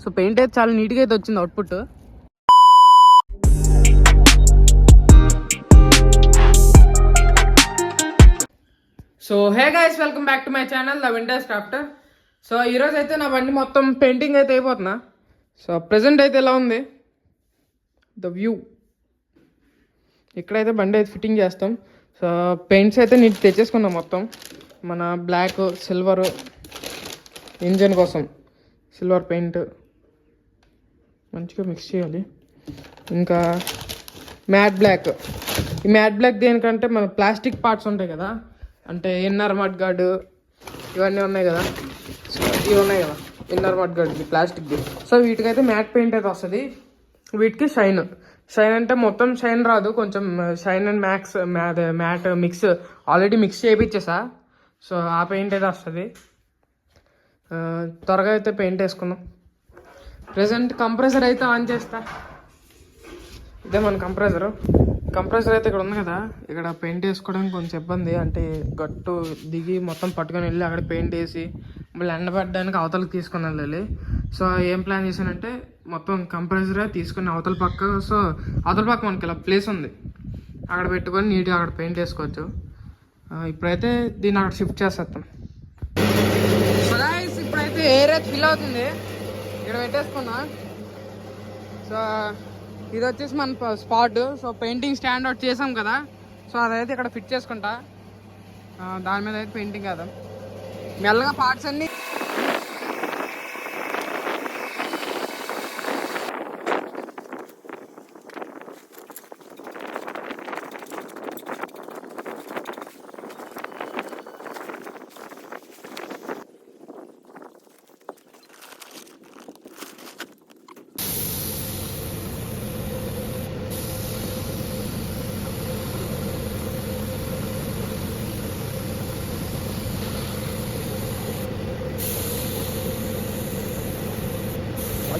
So paint అయితే చాలా నీట్గా అయితే వచ్చింది output. So hey guys, welcome back to my channel the winters crafter. So ఈరోజు అయితే నా బండి మొత్తం పెయింటింగ్ అయితే అయిపోతున్నా. సో ప్రజెంట్ అయితే ఎలా ఉంది ద వ్యూ. ఇక్కడైతే బండి అయితే ఫిట్టింగ్ చేస్తాం. సో పెయింట్స్ అయితే నీట్ తెచ్చేసుకున్నాం మొత్తం. మన బ్లాక్, సిల్వర్, ఇంజన్ కోసం సిల్వర్ పెయింట్ మంచిగా మిక్స్ చేయాలి. ఇంకా మ్యాట్ బ్లాక్. ఈ మ్యాట్ బ్లాక్ దేనికంటే మన ప్లాస్టిక్ పార్ట్స్ ఉంటాయి కదా, అంటే ఇన్నర్ మడ్ గార్డ్ ఇవన్నీ ఉన్నాయి కదా. సో ఇవి ఉన్నాయి కదా ఇన్నర్ మడ్ గార్డ్కి ప్లాస్టిక్ది. సో వీటికైతే మ్యాట్ పెయింట్ అయితే వస్తుంది. వీటికి షైన్ అంటే మొత్తం షైన్ రాదు, కొంచెం shine and matte mix already mix చేయించేసా. సో ఆ పెయింట్ అయితే వస్తుంది. త్వరగా అయితే పెయింట్ వేసుకుందాం. ప్రెజెంట్ కంప్రెసర్ అయితే ఆన్ చేస్తా. ఇదే మన కంప్రెసర్ అయితే ఇక్కడ ఉంది కదా. ఇక్కడ పెయింట్ వేసుకోవడానికి కొంచెం ఇబ్బంది, అంటే గట్టు దిగి మొత్తం పట్టుకొని వెళ్ళి అక్కడ పెయింట్ వేసి మళ్ళీ ఎండబెట్టడానికి అవతలకి తీసుకొని వెళ్ళాలి. సో ఏం ప్లాన్ చేశానంటే మొత్తం కంప్రెసరే తీసుకుని అవతల పక్క, సో అవతల పక్క మనకి ఇలా ప్లేస్ ఉంది, అక్కడ పెట్టుకొని నీట్గా అక్కడ పెయింట్ వేసుకోవచ్చు. ఇప్పుడైతే దీన్ని అక్కడ షిఫ్ట్ చేసేస్తాం. సో గైస్, ఇప్పుడైతే ఎయిర్ అయితే ఫిల్ అవుతుంది, ఇక్కడ పెట్టేసుకున్నా. సో ఇది వచ్చేసి మన spot. So painting stand out చేసాం కదా, సో అదైతే ఇక్కడ ఫిట్ చేసుకుంటా. దాని మీద అయితే పెయింటింగ్ కదా మెల్లగా పార్ట్స్ అన్నీ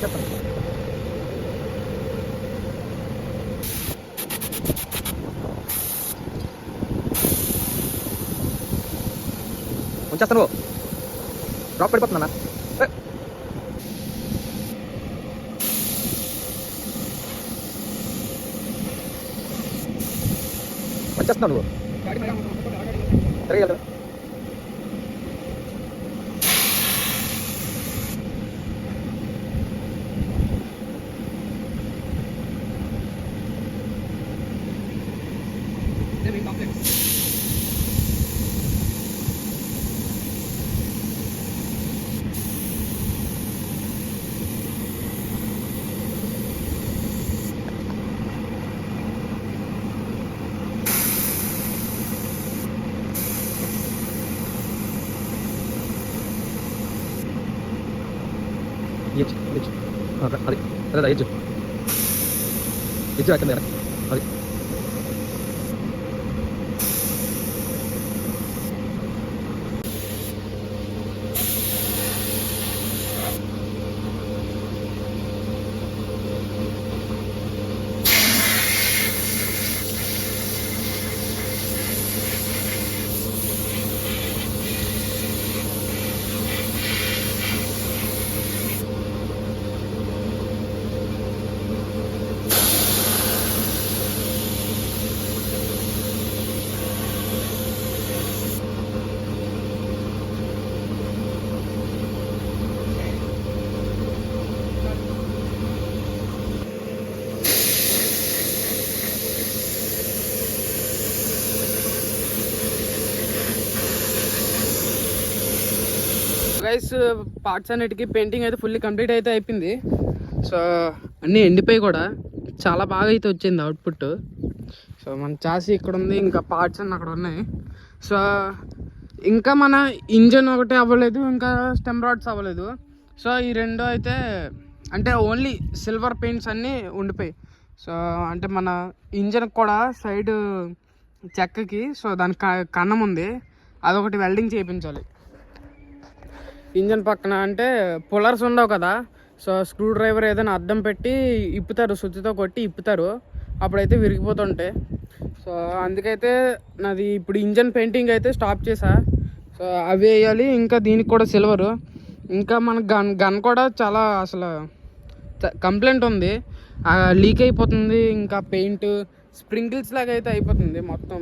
చెప్పండి. వచ్చేస్తాను, డ్రాప్ పడిపోతున్నా. వచ్చేస్తున్నావు నువ్వు తిరగలరా? అది అదే ఎడ్జ్ అక్కడ అది గైస్. పార్ట్స్ అన్నిటికీ పెయింటింగ్ అయితే ఫుల్లీ కంప్లీట్ అయితే అయిపోయింది. సో అన్నీ ఎండిపోయి కూడా చాలా బాగా అయితే వచ్చింది అవుట్పుట్. సో మన చాసీ ఇక్కడ ఉంది, ఇంకా పార్ట్స్ అన్నీ అక్కడ ఉన్నాయి. సో ఇంకా మన ఇంజన్ ఒకటే అవ్వలేదు, ఇంకా స్టెమ్ రాడ్స్ అవ్వలేదు. సో ఈ రెండు అయితే అంటే ఓన్లీ సిల్వర్ పెయింట్స్ అన్నీ ఉండిపోయి. సో అంటే మన ఇంజన్ కూడా సైడ్ చెక్కకి, సో దానికి కన్నం ఉంది, అదొకటి వెల్డింగ్ చేయించాలి. ఇంజన్ పక్కన అంటే పుల్లర్స్ ఉండవు కదా, సో స్క్రూ డ్రైవర్ ఏదైనా అద్దం పెట్టి ఇప్పుతారు, సుత్తితో కొట్టి ఇప్పుతారు, అప్పుడైతే విరిగిపోతుంటాయి. సో అందుకైతే నాది ఇప్పుడు ఇంజన్ పెయింటింగ్ అయితే స్టాప్ చేసా. సో అవి వేయాలి. ఇంకా దీనికి కూడా సిల్వరు. ఇంకా మన గన్ కూడా చాలా అసలు కంప్లైంట్ ఉంది, లీక్ అయిపోతుంది. ఇంకా పెయింట్ స్ప్రింకిల్స్ లాగా అయితే అయిపోతుంది, మొత్తం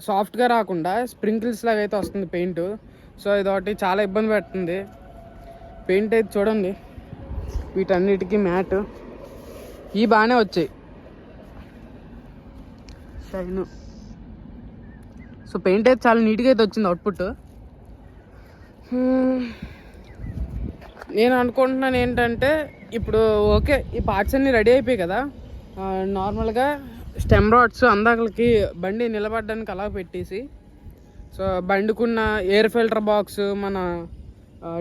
సాఫ్ట్గా రాకుండా స్ప్రింకిల్స్ లాగా అయితే వస్తుంది పెయింట్. సో ఇదొకటి చాలా ఇబ్బంది పెడుతుంది. పెయింట్ అయితే చూడండి, వీటన్నిటికీ మ్యాట్ ఇవి బాగానే వచ్చాయి షైన్. సో పెయింట్ అయితే చాలా నీట్గా అయితే వచ్చింది అవుట్పుట్. నేను అనుకుంటున్నాను ఏంటంటే, ఇప్పుడు ఓకే ఈ పార్ట్స్ అన్నీ రెడీ అయిపోయాయి కదా, నార్మల్గా స్టెమ్ రాడ్స్ అందాకలకి బండి నిలబడడానికి అలా పెట్టేసి, సో బండికున్న ఎయిర్ ఫిల్టర్ బాక్స్, మన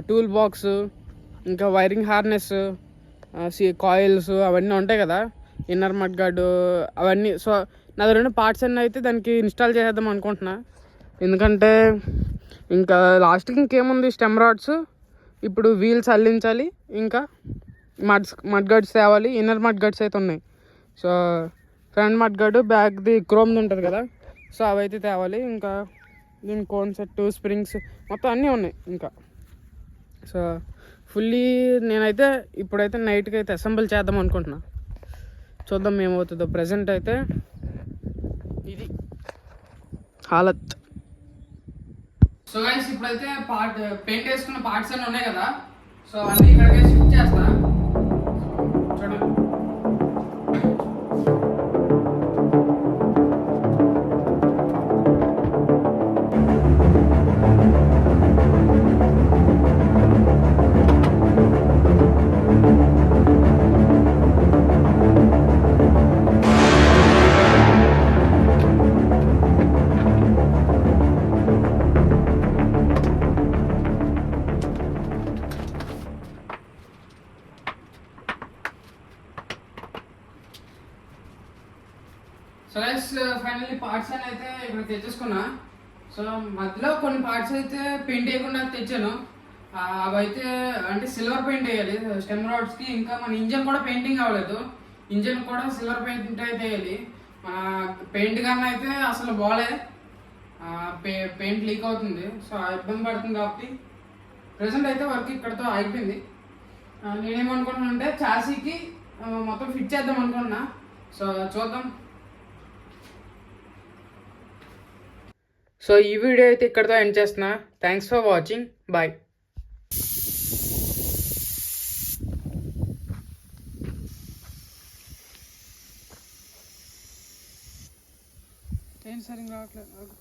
టూల్ బాక్స్, ఇంకా వైరింగ్ హార్నెస్, కాయిల్స్ అవన్నీ ఉంటాయి కదా, ఇన్నర్ మడ్ గార్డు అవన్నీ. సో నా దగ్గర పార్ట్స్ అన్నీ అయితే దానికి ఇన్స్టాల్ చేసేద్దాం అనుకుంటున్నా. ఎందుకంటే ఇంకా లాస్ట్కి ఇంకేముంది, స్టెమ్ రాడ్స్, ఇప్పుడు వీల్స్ అల్లించాలి, ఇంకా మడ్ గార్డ్స్ తేవాలి. ఇన్నర్ మడ్ గార్డ్స్ అయితే ఉన్నాయి. సో ఫ్రంట్ మడ్ గార్డు, బ్యాక్ది క్రోమ్ది ఉంటుంది కదా, సో అవైతే తేవాలి. ఇంకా దీని కోన్ సెట్, స్ప్రింగ్స్ మొత్తం అన్నీ ఉన్నాయి ఇంకా. సో ఫుల్లీ నేనైతే ఇప్పుడైతే నైట్కి అయితే అసెంబుల్ చేద్దాం అనుకుంటున్నా. చూద్దాం ఏమవుతుందో. ప్రజెంట్ అయితే ఇది హాలత్. సో గైస్ ఇప్పుడైతే పెయింట్ వేసుకున్న పార్ట్స్ అన్నీ ఉన్నాయి కదా, సో అన్నీ ఇక్కడికే షిఫ్ట్ చేస్తా. చూడండి, సో గైస్ ఫైనల్లీ పార్ట్స్ అని అయితే ఇక్కడ తెచ్చేసుకున్నా. సో మధ్యలో కొన్ని పార్ట్స్ అయితే పెయింట్ వేయకుండా తెచ్చాను. అవైతే అంటే సిల్వర్ పెయింట్ వేయాలి స్టెమ్ రాడ్స్కి. ఇంకా మన ఇంజన్ కూడా పెయింటింగ్ అవ్వలేదు, ఇంజన్ కూడా సిల్వర్ పెయింట్ అయితే వేయాలి. మన పెయింట్ కన్నా అయితే అసలు బాలే, పెయింట్ లీక్ అవుతుంది. సో ఇబ్బంది పడుతుంది కాబట్టి ప్రజెంట్ అయితే వర్క్ ఇక్కడతో అయిపోయింది. నేనేమనుకుంటున్నా అంటే చాసీకి మొత్తం ఫిట్ చేద్దాం అనుకుంటున్నా. సో చూద్దాం. సో ఈ వీడియో అయితే ఇక్కడితో ఎండ్ చేస్తున్నా. Thanks for watching. బాయ్. ఏం సరిగ్గా రావట్లేదు.